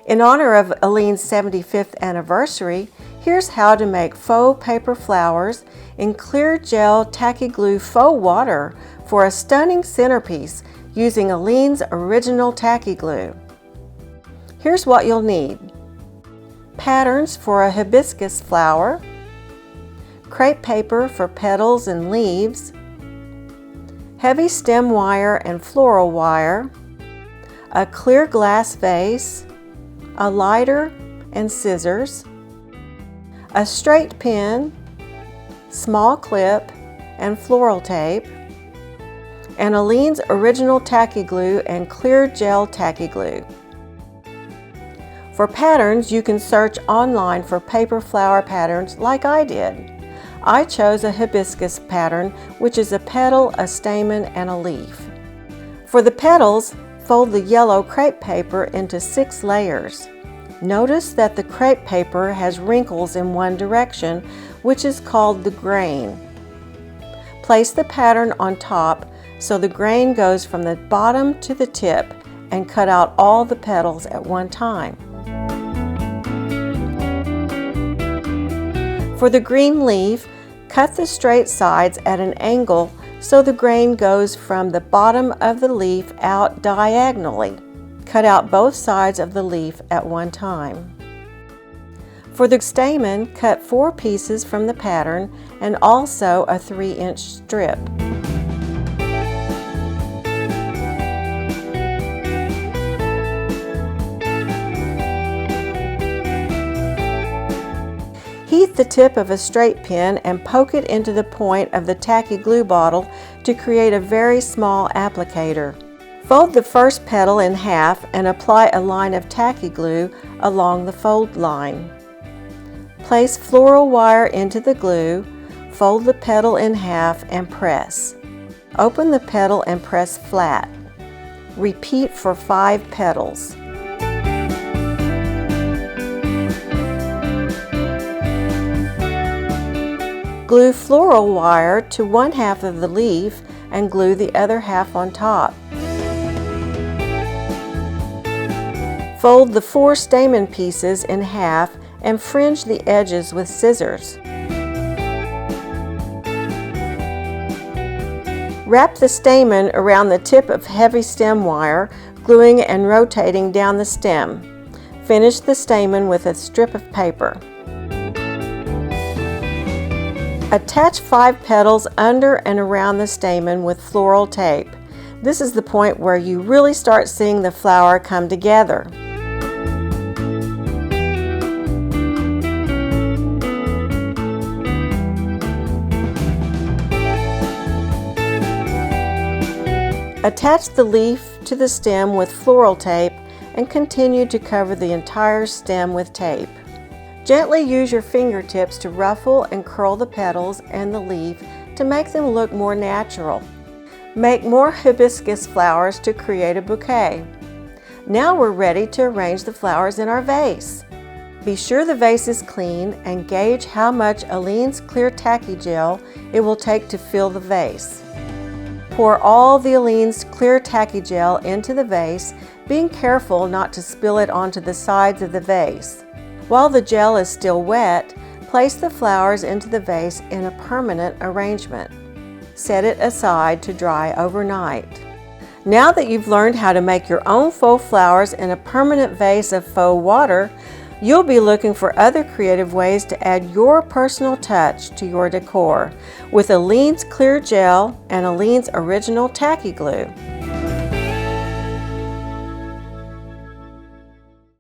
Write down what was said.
In honor of Aleene's 75th anniversary, here's how to make faux paper flowers in clear gel tacky glue faux water for a stunning centerpiece using Aleene's original tacky glue. Here's what you'll need: patterns for a hibiscus flower, crepe paper for petals and leaves, heavy stem wire and floral wire, a clear glass vase, a lighter and scissors, a straight pin, small clip and floral tape, and Aleene's original tacky glue and clear gel tacky glue. For patterns, you can search online for paper flower patterns like I did. I chose a hibiscus pattern, which is a petal, a stamen, and a leaf. For the petals, fold the yellow crepe paper into 6 layers. Notice that the crepe paper has wrinkles in one direction, which is called the grain. Place the pattern on top so the grain goes from the bottom to the tip, and cut out all the petals at one time. For the green leaf, cut the straight sides at an angle so the grain goes from the bottom of the leaf out diagonally. Cut out both sides of the leaf at one time. For the stamen, cut 4 pieces from the pattern and also a 3-inch strip. Heat the tip of a straight pin and poke it into the point of the tacky glue bottle to create a very small applicator. Fold the first petal in half and apply a line of tacky glue along the fold line. Place floral wire into the glue, fold the petal in half and press. Open the petal and press flat. Repeat for 5 petals. Glue floral wire to one half of the leaf and glue the other half on top. Fold the 4 stamen pieces in half and fringe the edges with scissors. Wrap the stamen around the tip of heavy stem wire, gluing and rotating down the stem. Finish the stamen with a strip of paper. Attach 5 petals under and around the stamen with floral tape. This is the point where you really start seeing the flower come together. Attach the leaf to the stem with floral tape and continue to cover the entire stem with tape. Gently use your fingertips to ruffle and curl the petals and the leaf to make them look more natural. Make more hibiscus flowers to create a bouquet. Now we're ready to arrange the flowers in our vase. Be sure the vase is clean and gauge how much Aleene's clear tacky gel it will take to fill the vase. Pour all the Aleene's clear tacky gel into the vase, being careful not to spill it onto the sides of the vase. While the gel is still wet, place the flowers into the vase in a permanent arrangement. Set it aside to dry overnight. Now that you've learned how to make your own faux flowers in a permanent vase of faux water, you'll be looking for other creative ways to add your personal touch to your decor with Aleene's clear gel and Aleene's original tacky glue.